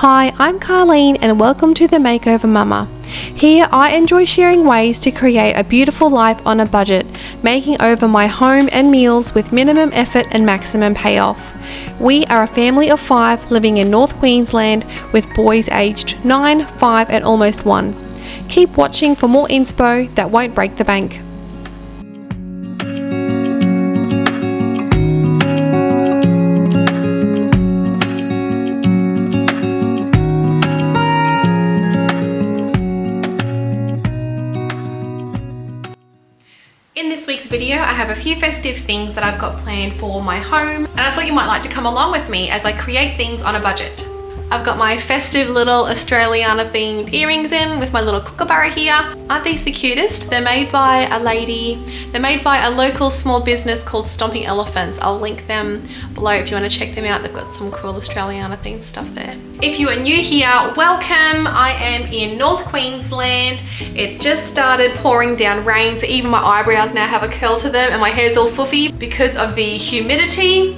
Hi, I'm Karlene and welcome to the Makeover Mama. Here I enjoy sharing ways to create a beautiful life on a budget, making over my home and meals with minimum effort and maximum payoff. We are a family of 5 living in North Queensland with boys aged 9, 5 and almost 1. Keep watching for more inspo that won't break the bank. In this week's video, I have a few festive things that I've got planned for my home, and I thought you might like to come along with me as I create things on a budget. I've got my festive little Australiana themed earrings in with my little kookaburra here. Aren't these the cutest? They're made by a lady. They're made by a local small business called Stomping Elephants. I'll link them below if you want to check them out. They've got some cool Australiana themed stuff there. If you are new here, welcome. I am in North Queensland. It just started pouring down rain, so even my eyebrows now have a curl to them and my hair's all foofy because of the humidity.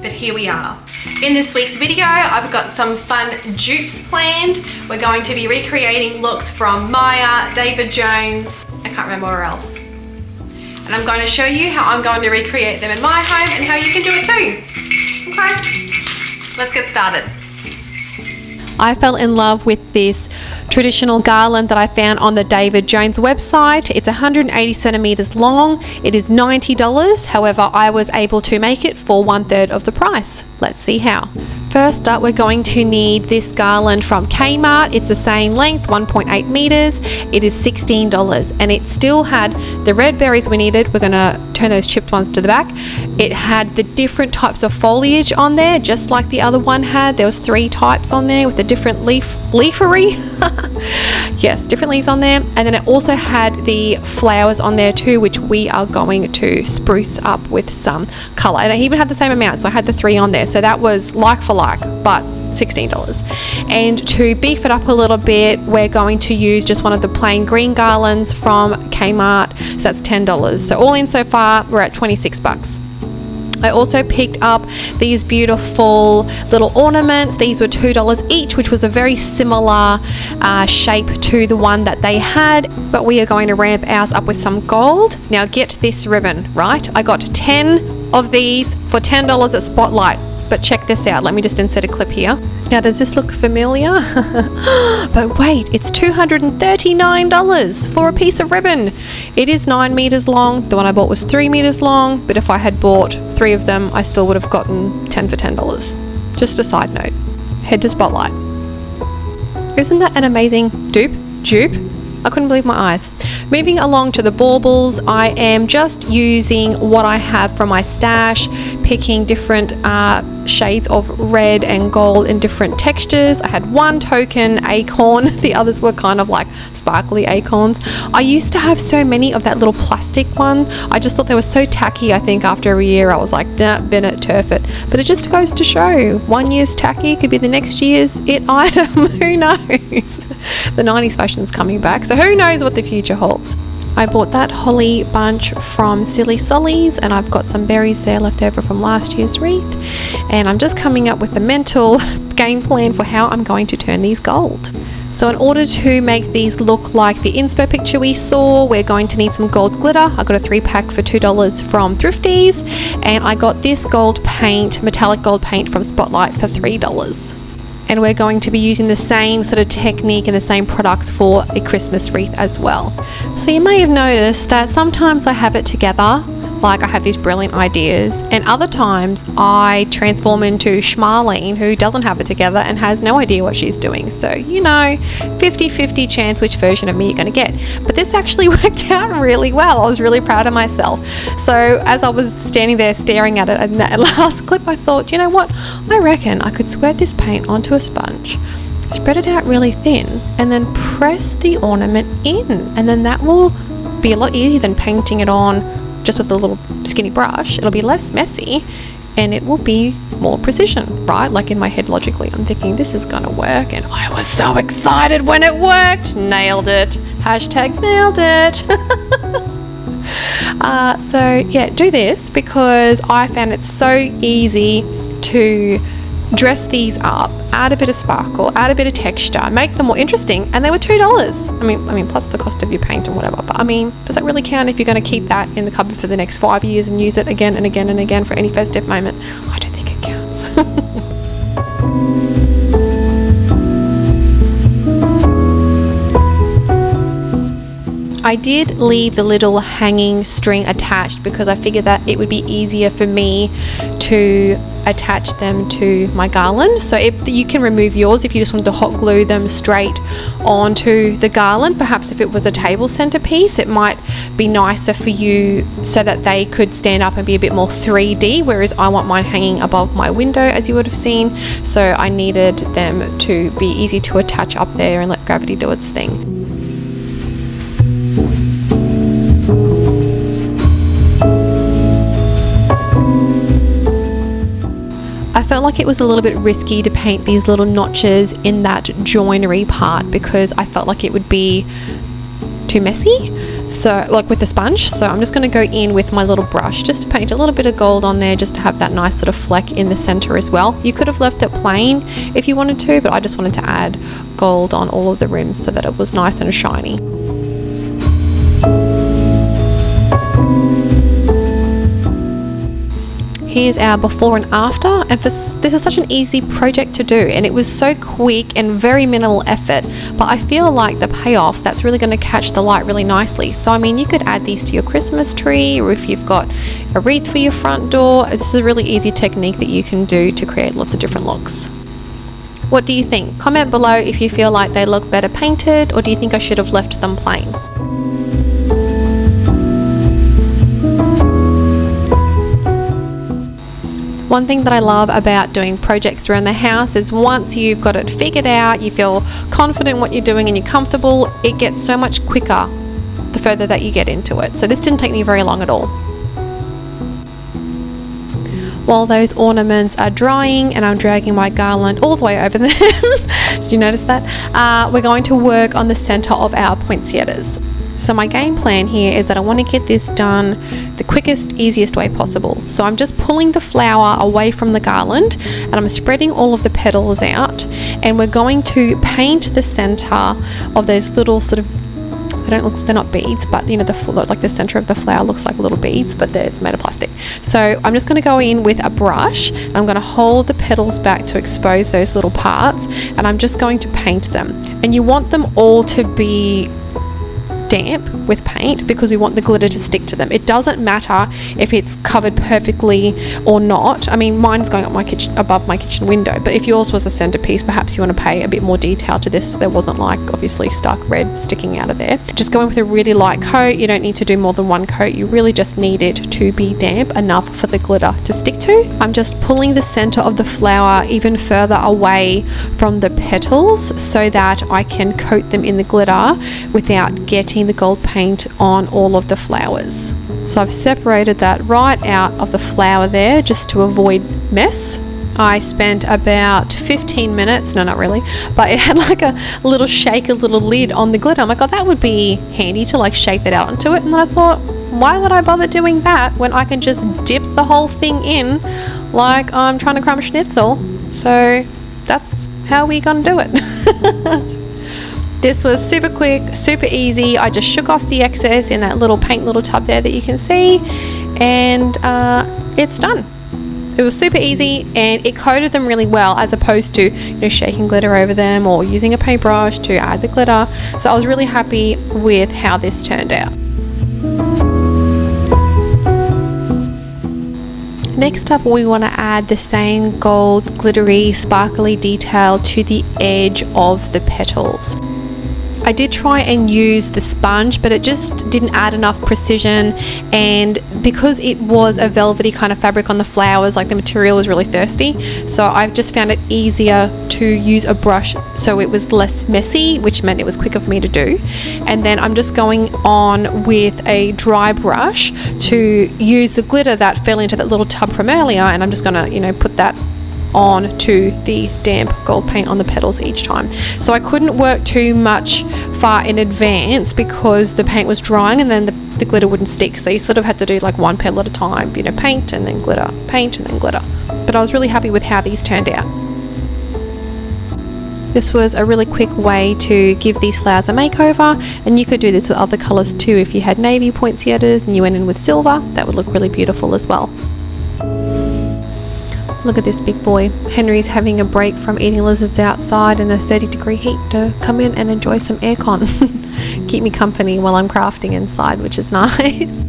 But here we are. In this week's video, I've got some fun dupes planned. We're going to be recreating looks from Myer, David Jones, I can't remember where else. And I'm going to show you how I'm going to recreate them in my home and how you can do it too. Okay, let's get started. I fell in love with this traditional garland that I found on the David Jones website. It's 180 centimeters long. It is $90. However, I was able to make it for 1/3 of the price. Let's see how. First up, we're going to need this garland from Kmart. It's the same length, 1.8 meters. It is $16 and it still had the red berries we needed. We're gonna turn those chipped ones to the back. It had the different types of foliage on there, just like the other one had. There was 3 types on there with the different leafery. Yes, different leaves on there. And then it also had the flowers on there too, which we are going to spruce up with some color. And I even had the same amount, so I had the 3 on there. So that was like for like, but $16. And to beef it up a little bit, we're going to use just one of the plain green garlands from Kmart. So that's $10. So all in so far, we're at 26 bucks. I also picked up these beautiful little ornaments. These were $2 each, which was a very similar shape to the one that they had, but we are going to ramp ours up with some gold. Now get this ribbon, right? I got 10 of these for $10 at Spotlight. But check this out. Let me just insert a clip here. Now, does this look familiar? But wait, it's $239 for a piece of ribbon. It is 9 meters long. The one I bought was 3 meters long. But if I had bought 3 of them, I still would have gotten 10 for $10. Just a side note. Head to Spotlight. Isn't that an amazing dupe? I couldn't believe my eyes. Moving along to the baubles, I am just using what I have from my stash, picking different shades of red and gold in different textures. I had one token acorn, the others were kind of like sparkly acorns. I used to have so many of that little plastic one. I just thought they were so tacky. I think after a year I was like, nah, bin it, turf it. But it just goes to show, 1 year's tacky could be the next year's it item. Who knows? The 90s fashion's coming back, so who knows what the future holds. I bought that holly bunch from Silly Solly's and I've got some berries there left over from last year's wreath, and I'm just coming up with a mental game plan for how I'm going to turn these gold. So in order to make these look like the inspo picture we saw, we're going to need some gold glitter. I got a 3-pack for $2 from Thrifties, and I got this gold paint, metallic gold paint from Spotlight for $3. And we're going to be using the same sort of technique and the same products for a Christmas wreath as well. So you may have noticed that sometimes I have it together, like I have these brilliant ideas, and other times I transform into Schmarlene, who doesn't have it together and has no idea what she's doing. So, you know, 50-50 chance which version of me you're going to get. But this actually worked out really well. I was really proud of myself. So as I was standing there staring at it in that last clip, I thought, you know what, I reckon I could squirt this paint onto a sponge, spread it out really thin, and then press the ornament in, and then that will be a lot easier than painting it on just with a little skinny brush. It'll be less messy and it will be more precision, right? Like in my head logically I'm thinking this is gonna work, and I was so excited when it worked. Nailed it. Hashtag nailed it. So yeah, do this because I found it so easy to dress these up, add a bit of sparkle, add a bit of texture, make them more interesting, and they were $2. I mean plus the cost of your paint and whatever, but I mean, does that really count if you're going to keep that in the cupboard for the next 5 years and use it again and again and again for any festive moment? I don't think it counts. I did leave the little hanging string attached because I figured that it would be easier for me to attach them to my garland. So if you can remove yours if you just wanted to hot glue them straight onto the garland. Perhaps if it was a table centerpiece, it might be nicer for you so that they could stand up and be a bit more 3D, whereas I want mine hanging above my window, as you would have seen. So I needed them to be easy to attach up there and let gravity do its thing. I felt like it was a little bit risky to paint these little notches in that joinery part because I felt like it would be too messy, so like with the sponge. So I'm just going to go in with my little brush just to paint a little bit of gold on there, just to have that nice little fleck in the center as well. You could have left it plain if you wanted to, but I just wanted to add gold on all of the rims so that it was nice and shiny. Here's our before and after, and this is such an easy project to do, and it was so quick and very minimal effort, but I feel like the payoff, that's really going to catch the light really nicely. So I mean, you could add these to your Christmas tree, or if you've got a wreath for your front door, this is a really easy technique that you can do to create lots of different looks. What do you think? Comment below if you feel like they look better painted, or do you think I should have left them plain? One thing that I love about doing projects around the house is once you've got it figured out, you feel confident in what you're doing and you're comfortable, it gets so much quicker the further that you get into it. So this didn't take me very long at all. While those ornaments are drying and I'm dragging my garland all the way over them, did you notice that? We're going to work on the center of our poinsettias. So my game plan here is that I want to get this done the quickest, easiest way possible. So I'm just pulling the flower away from the garland and I'm spreading all of the petals out, and we're going to paint the center of those little sort of, they're not beads, but you know, like the center of the flower looks like little beads, but it's made of plastic. So I'm just going to go in with a brush and I'm going to hold the petals back to expose those little parts, and I'm just going to paint them. And you want them all to be damp with paint because we want the glitter to stick to them. It doesn't matter if it's covered perfectly or not. I mean, mine's going up my kitchen, above my kitchen window, but if yours was a centerpiece, perhaps you want to pay a bit more detail to this. There wasn't like obviously stark red sticking out of there. Just go in with a really light coat. You don't need to do more than one coat. You really just need it to be damp enough for the glitter to stick to. I'm just pulling the center of the flower even further away from the petals so that I can coat them in the glitter without getting the gold paint on all of the flowers. So I've separated that right out of the flower there just to avoid mess. I spent about 15 minutes, no not really, but it had like a little shaker little lid on the glitter. I'm like, oh, that would be handy to like shake that out onto it. And then I thought, why would I bother doing that when I can just dip the whole thing in like I'm trying to crumb schnitzel? So that's how we're gonna do it. This was super quick, super easy. I just shook off the excess in that little paint little tub there that you can see, and it's done. It was super easy and it coated them really well, as opposed to, you know, shaking glitter over them or using a paintbrush to add the glitter. So I was really happy with how this turned out. Next up, we want to add the same gold glittery sparkly detail to the edge of the petals. I did try and use the sponge, but it just didn't add enough precision, and because it was a velvety kind of fabric on the flowers, like the material was really thirsty, so I've just found it easier to use a brush so it was less messy, which meant it was quicker for me to do. And then I'm just going on with a dry brush to use the glitter that fell into that little tub from earlier, and I'm just gonna, you know, put that on to the damp gold paint on the petals each time. So I couldn't work too much far in advance because the paint was drying and then the glitter wouldn't stick, so you sort of had to do like one petal at a time, you know, paint and then glitter, paint and then glitter. But I was really happy with how these turned out. This was a really quick way to give these flowers a makeover, and you could do this with other colours too. If you had navy poinsettias and you went in with silver, that would look really beautiful as well. Look at this big boy. Henry's having a break from eating lizards outside in the 30-degree heat to come in and enjoy some aircon. Keep me company while I'm crafting inside, which is nice.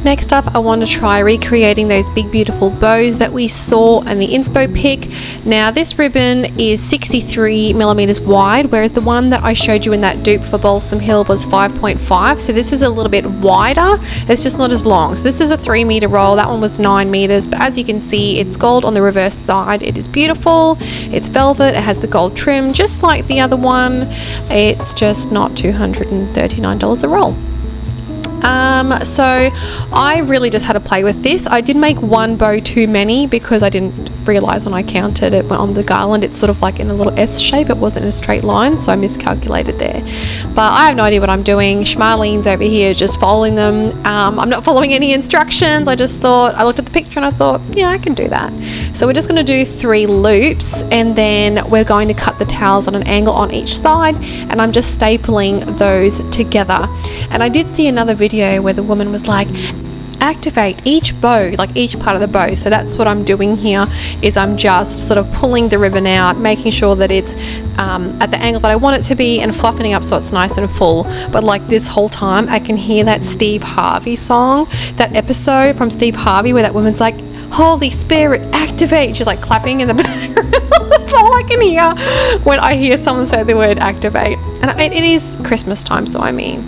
Next up, I want to try recreating those big beautiful bows that we saw in the inspo pic. Now this ribbon is 63 millimeters wide, whereas the one that I showed you in that dupe for Balsam Hill was 5.5. So this is a little bit wider. It's just not as long. So this is a 3-meter roll. That one was 9 meters, but as you can see, it's gold on the reverse side. It is beautiful. It's velvet. It has the gold trim, just like the other one. It's just not $239 a roll. So I really just had to play with this. I did make one bow too many because I didn't realize when I counted it on the garland, it's sort of like in a little S shape. It wasn't in a straight line, so I miscalculated there. But I have no idea what I'm doing. Karlene's over here just following them. I'm not following any instructions. I just thought, I looked at the picture and I thought, yeah, I can do that. So we're just going to do 3 loops, and then we're going to cut the towels on an angle on each side, and I'm just stapling those together. And I did see another video where the woman was like, activate each bow, like each part of the bow. So that's what I'm doing here, is I'm just sort of pulling the ribbon out, making sure that it's at the angle that I want it to be, and fluffing it up so it's nice and full. But like this whole time I can hear that Steve Harvey song, that episode from Steve Harvey where that woman's like, Holy Spirit, activate. She's like clapping in the background. That's all I can hear when I hear someone say the word activate. And it is Christmas time, so I mean,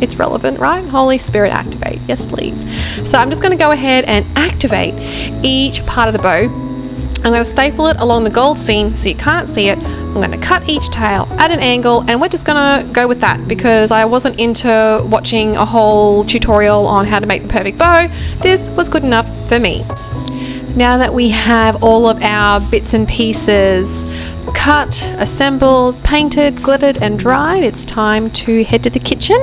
it's relevant, right? Holy Spirit, activate. Yes, please. So I'm just going to go ahead and activate each part of the bow. I'm going to staple it along the gold seam so you can't see it. I'm going to cut each tail at an angle, and we're just going to go with that because I wasn't into watching a whole tutorial on how to make the perfect bow. This was good enough for me. Now that we have all of our bits and pieces cut, assembled, painted, glittered and dried, it's time to head to the kitchen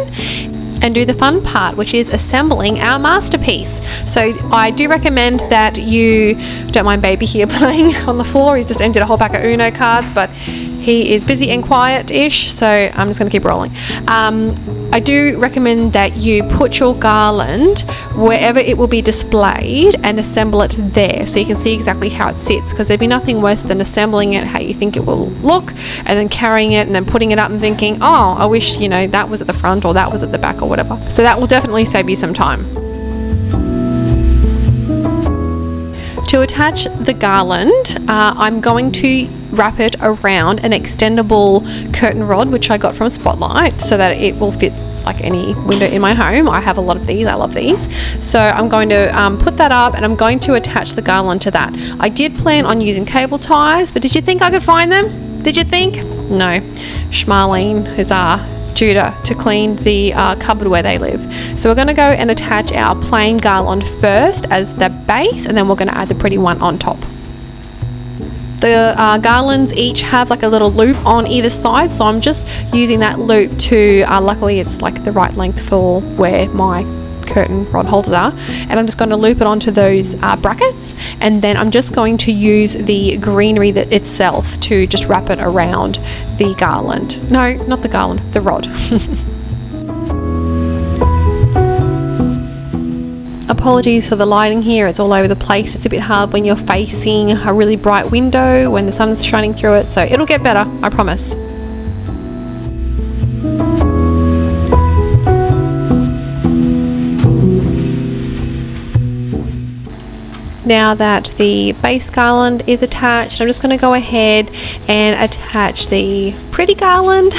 and do the fun part, which is assembling our masterpiece. So I do recommend that you don't mind baby here playing on the floor. He's just emptied a whole pack of Uno cards, but he is busy and quiet-ish, so I'm just going to keep rolling. I do recommend that you put your garland wherever it will be displayed and assemble it there so you can see exactly how it sits, because there'd be nothing worse than assembling it how you think it will look and then carrying it and then putting it up and thinking, oh, I wish, you know, that was at the front or that was at the back or whatever. So that will definitely save you some time. To attach the garland, I'm going to wrap it around an extendable curtain rod, which I got from Spotlight, so that it will fit like any window in my home. I have a lot of these. I love these. So I'm going to put that up, and I'm going to attach the garland to that. I did plan on using cable ties, but did you think I could find them? Did you think? No. Karlene is due to clean the cupboard where they live. So we're going to go and attach our plain garland first as the base, and then we're going to add the pretty one on top. The garlands each have like a little loop on either side, so I'm just using that loop to, luckily it's like the right length for where my curtain rod holders are, and I'm just going to loop it onto those brackets, and then I'm just going to use the greenery that itself to just wrap it around the garland. No, not the garland, the rod. Apologies for the lighting here, it's all over the place. It's a bit hard when you're facing a really bright window when the sun's shining through it, so it'll get better, I promise. Now that the base garland is attached, I'm just going to go ahead and attach the pretty garland,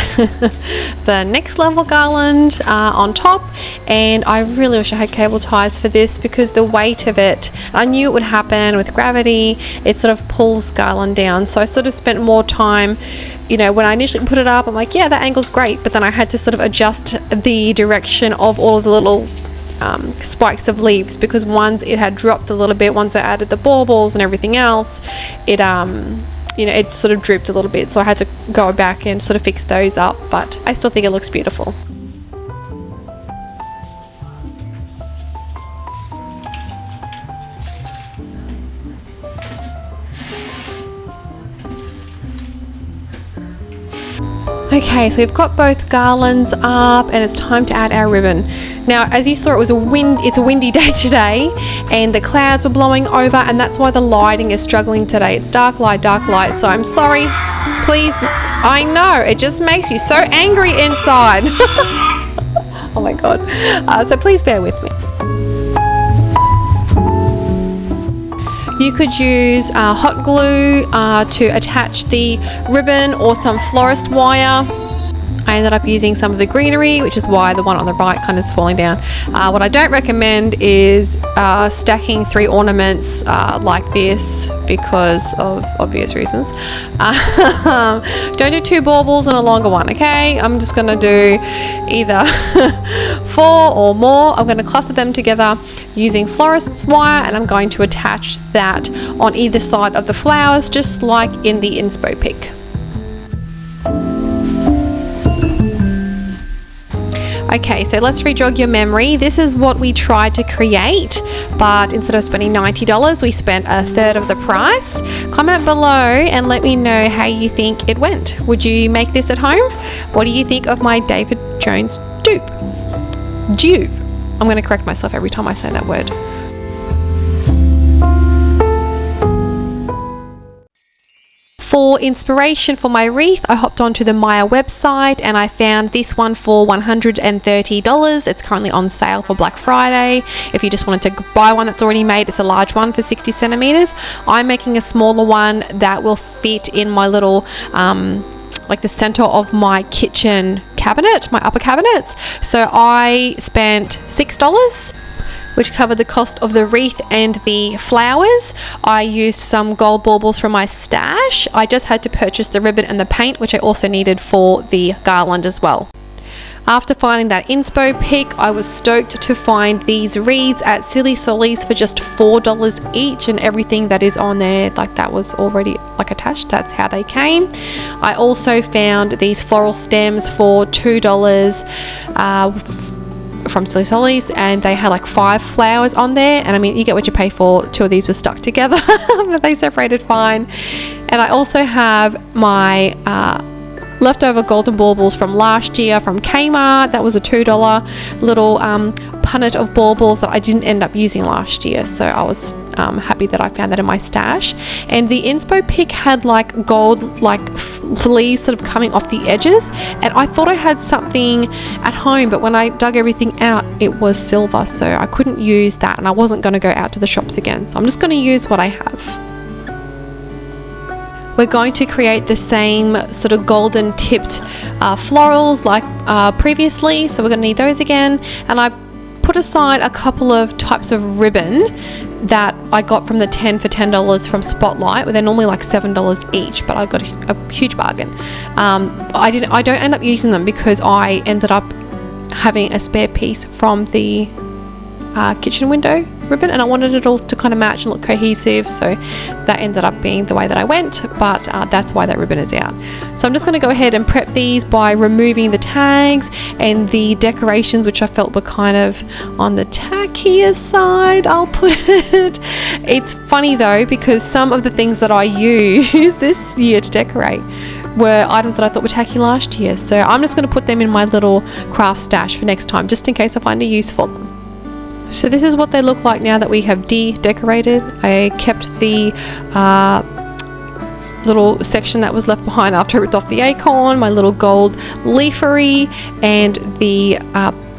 the next level garland on top. And I really wish I had cable ties for this, because the weight of it, I knew it would happen with gravity, it sort of pulls garland down. So I sort of spent more time, you know, when I initially put it up, I'm like, yeah, that angle's great, but then I had to sort of adjust the direction of all of the little spikes of leaves, because once it had dropped a little bit, once I added the baubles and everything else, it you know, it sort of drooped a little bit, so I had to go back and sort of fix those up, but I still think it looks beautiful. Okay, so we've got both garlands up and it's time to add our ribbon. Now, as you saw, it's a windy day today and the clouds were blowing over, and that's why the lighting is struggling today. It's dark light, so I'm sorry. Please, I know, it just makes you so angry inside. Oh my God. So please bear with me. You could use hot glue to attach the ribbon or some florist wire. I ended up using some of the greenery, which is why the one on the right kind of is falling down. What I don't recommend is stacking 3 ornaments like this because of obvious reasons. Don't do 2 baubles and a longer one, okay? I'm just gonna do either 4 or more. I'm gonna cluster them together using florist's wire, and I'm going to attach that on either side of the flowers, just like in the inspo pic. Okay, so let's re-jog your memory. This is what we tried to create, but instead of spending $90, we spent a third of the price. Comment below and let me know how you think it went. Would you make this at home? What do you think of my David Jones dupe? Dupe. I'm going to correct myself every time I say that word. For inspiration for my wreath, I hopped onto the Myer website and I found this one for $130. It's currently on sale for Black Friday. If you just wanted to buy one that's already made, it's a large one for 60 centimeters. I'm making a smaller one that will fit in my little like the center of my kitchen cabinet, my upper cabinets. So I spent $6, which covered the cost of the wreath and the flowers. I used some gold baubles from my stash. I just had to purchase the ribbon and the paint, which I also needed for the garland as well. After finding that inspo pic, I was stoked to find these wreaths at Silly Solly's for just $4 each, and everything that is on there, like that was already like attached. That's how they came. I also found these floral stems for $2 from Silly Solly's, and they had like 5 flowers on there, and I mean, you get what you pay for. 2 of these were stuck together but they separated fine. And I also have my leftover golden baubles from last year from Kmart. That was a $2 little punnet of baubles that I didn't end up using last year, so I was happy that I found that in my stash. And the inspo pic had like gold like leaves sort of coming off the edges, and I thought I had something at home, but when I dug everything out it was silver, so I couldn't use that, and I wasn't going to go out to the shops again, so I'm just going to use what I have. We're going to create the same sort of golden tipped florals like previously, so we're going to need those again. And I put aside a couple of types of ribbon that I got from the 10 for $10 from Spotlight, where they're normally like $7 each, but I got a huge bargain. I don't end up using them because I ended up having a spare piece from the kitchen window ribbon, and I wanted it all to kind of match and look cohesive, so that ended up being the way that I went, but that's why that ribbon is out. So I'm just going to go ahead and prep these by removing the tags and the decorations, which I felt were kind of on the tackier side, I'll put it. It's funny though, because some of the things that I used this year to decorate were items that I thought were tacky last year, so I'm just going to put them in my little craft stash for next time, just in case I find a use for them. So this is what they look like now that we have decorated. I kept the little section that was left behind after I ripped off the acorn, my little gold leafery, and the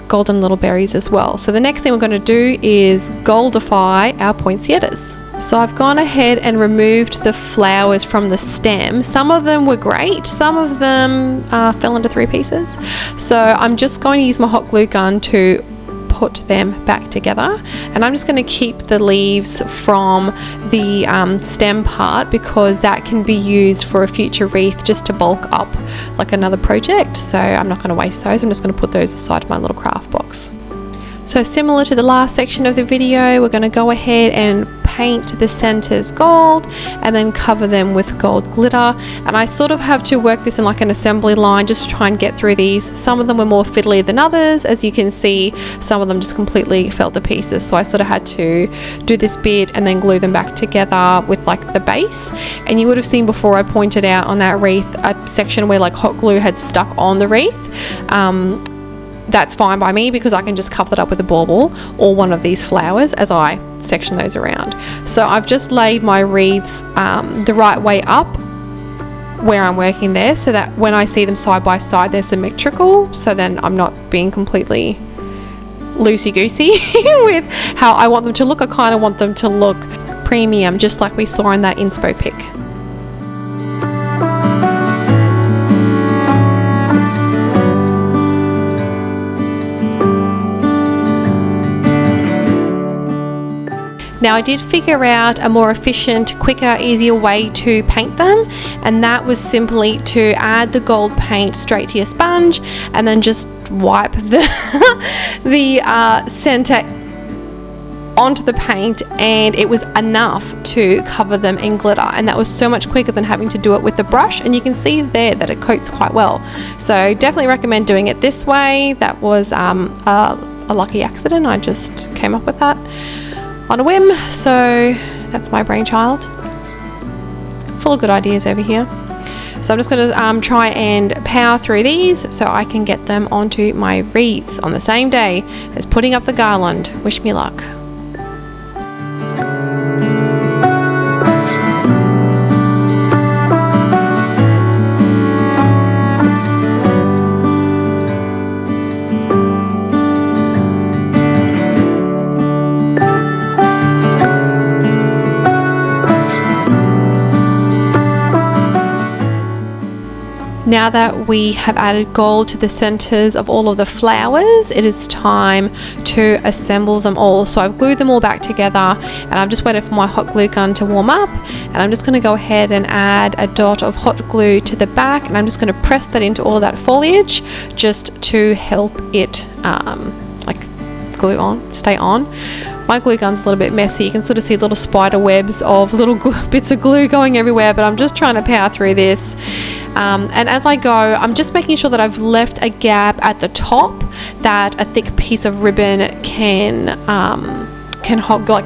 golden little berries as well. So the next thing we're going to do is goldify our poinsettias. So I've gone ahead and removed the flowers from the stem. Some of them were great, some of them fell into 3 pieces. So I'm just going to use my hot glue gun to put them back together, and I'm just going to keep the leaves from the stem part because that can be used for a future wreath just to bulk up like another project, so I'm not going to waste those. I'm just going to put those aside in my little craft box. So similar to the last section of the video, we're going to go ahead and paint the centers gold and then cover them with gold glitter. And I sort of have to work this in like an assembly line just to try and get through these. Some of them were more fiddly than others, as you can see. Some of them just completely fell to pieces, so I sort of had to do this bit and then glue them back together with like the base. And you would have seen before I pointed out on that wreath a section where like hot glue had stuck on the wreath. That's fine by me because I can just cover it up with a bauble or one of these flowers as I section those around. So I've just laid my wreaths the right way up where I'm working there, so that when I see them side by side they're symmetrical, so then I'm not being completely loosey-goosey with how I want them to look. I kind of want them to look premium, just like we saw in that inspo pic. Now I did figure out a more efficient, quicker, easier way to paint them, and that was simply to add the gold paint straight to your sponge and then just wipe the center onto the paint, and it was enough to cover them in glitter, and that was so much quicker than having to do it with the brush. And you can see there that it coats quite well, so definitely recommend doing it this way. That was a lucky accident. I just came up with that on a whim, so that's my brainchild. Full of good ideas over here. So I'm just going to try and power through these so I can get them onto my wreaths on the same day as putting up the garland. Wish me luck. Now that we have added gold to the centers of all of the flowers, it is time to assemble them all. So I've glued them all back together, and I've just waited for my hot glue gun to warm up, and I'm just going to go ahead and add a dot of hot glue to the back, and I'm just going to press that into all of that foliage just to help it like glue on, stay on. My glue gun's a little bit messy. You can sort of see little spider webs of little bits of glue going everywhere, but I'm just trying to power through this. And as I go, I'm just making sure that I've left a gap at the top that a thick piece of ribbon can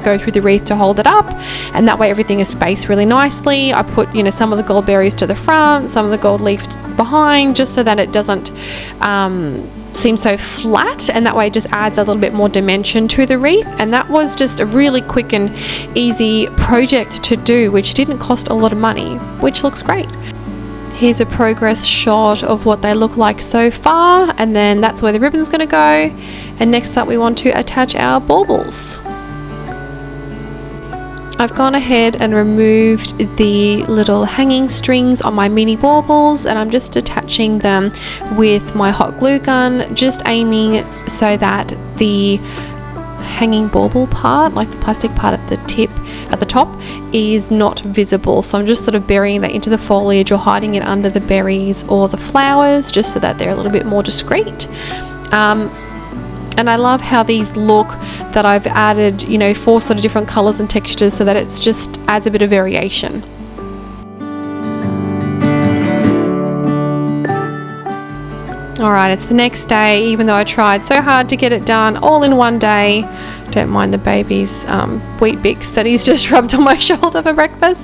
go through the wreath to hold it up, and that way everything is spaced really nicely. I put, you know, some of the gold berries to the front, some of the gold leaf behind, just so that it doesn't seem so flat, and that way it just adds a little bit more dimension to the wreath. And that was just a really quick and easy project to do, which didn't cost a lot of money, which looks great. Here's a progress shot of what they look like so far, and then that's where the ribbon's going to go. And next up we want to attach our baubles. I've gone ahead and removed the little hanging strings on my mini baubles, and I'm just attaching them with my hot glue gun, just aiming so that the hanging bauble part, like the plastic part at the top, is not visible. So I'm just sort of burying that into the foliage or hiding it under the berries or the flowers, just so that they're a little bit more discreet. And I love how these look, that I've added, you know, 4 sort of different colors and textures, so that it's just adds a bit of variation. Alright, it's the next day, even though I tried so hard to get it done all in one day. Don't mind the baby's wheat bix that he's just rubbed on my shoulder for breakfast.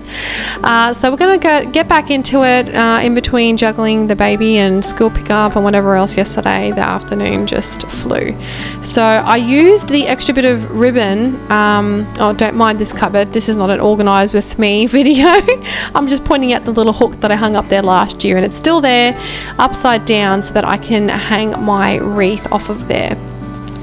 So we're going to get back into it in between juggling the baby and school pickup and whatever else yesterday. The afternoon just flew. So I used the extra bit of ribbon. Oh, don't mind this cupboard. This is not an organised with me video. I'm just pointing out the little hook that I hung up there last year, and it's still there upside down so that I can hang my wreath off of there.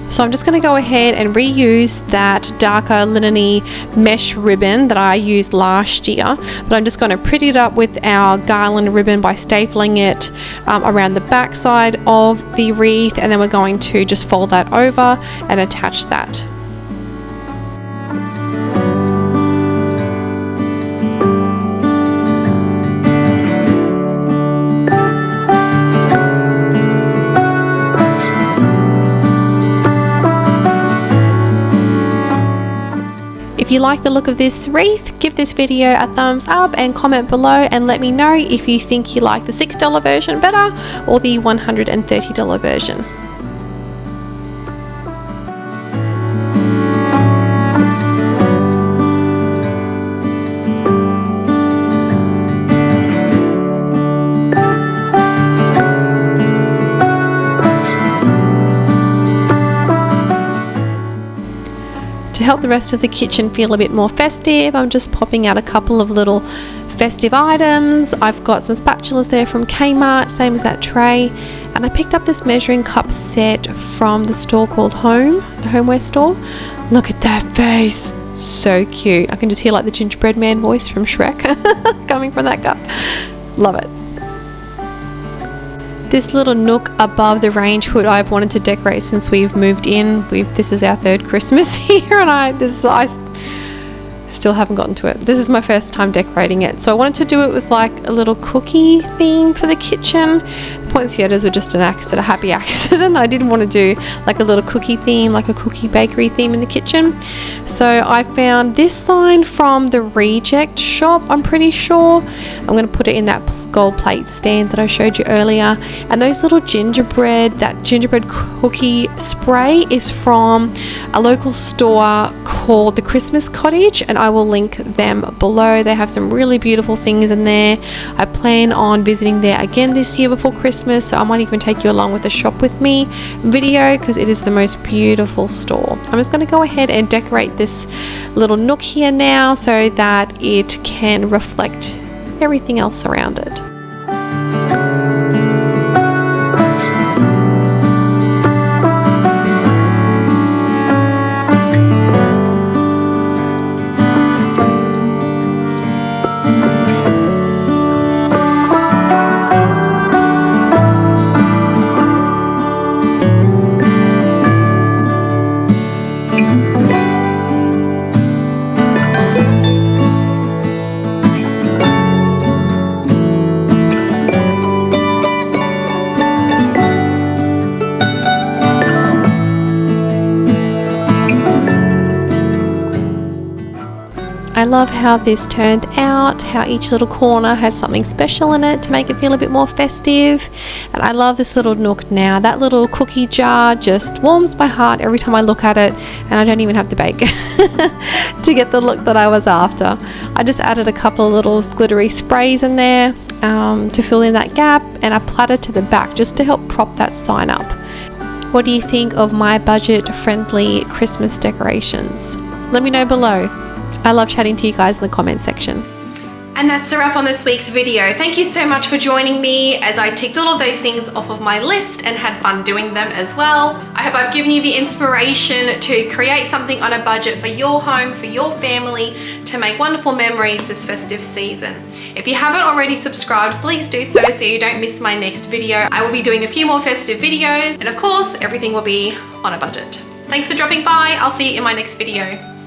So I'm just going to go ahead and reuse that darker linen-y mesh ribbon that I used last year, but I'm just going to pretty it up with our garland ribbon by stapling it around the back side of the wreath, and then we're going to just fold that over and attach that. If If you like the look of this wreath, give this video a thumbs up and comment below and let me know if you think you like the $6 version better or the $130 version. To help the rest of the kitchen feel a bit more festive, I'm just popping out a couple of little festive items. I've got some spatulas there from Kmart, same as that tray, and I picked up this measuring cup set from the store called Home, the homeware store. Look at that face, so cute. I can just hear like the gingerbread man voice from Shrek coming from that cup. Love it. This little nook above the range hood I've wanted to decorate since we've moved in. This is our third Christmas here, and I still haven't gotten to it. This is my first time decorating it, so I wanted to do it with like a little cookie theme for the kitchen. The poinsettias were just a happy accident. I didn't want to do like a little cookie theme, like a cookie bakery theme in the kitchen. So I found this sign from the Reject shop, I'm pretty sure. I'm going to put it in that gold plate stand that I showed you earlier, and those little gingerbread cookie spray is from a local store called the Christmas Cottage, and I will link them below. They have some really beautiful things in there. I plan on visiting there again this year before Christmas, so I might even take you along with the shop with me video because it is the most beautiful store. I'm just going to go ahead and decorate this little nook here now so that it can reflect everything else around it. I love how this turned out, how each little corner has something special in it to make it feel a bit more festive. And I love this little nook now. That little cookie jar just warms my heart every time I look at it, and I don't even have to bake to get the look that I was after. I just added a couple of little glittery sprays in there to fill in that gap, and a platter to the back just to help prop that sign up. What do you think of my budget-friendly Christmas decorations? Let me know below. I love chatting to you guys in the comment section. And that's a wrap on this week's video. Thank you so much for joining me as I ticked all of those things off of my list and had fun doing them as well. I hope I've given you the inspiration to create something on a budget for your home, for your family, to make wonderful memories this festive season. If you haven't already subscribed, please do so you don't miss my next video. I will be doing a few more festive videos, and of course, everything will be on a budget. Thanks for dropping by. I'll see you in my next video.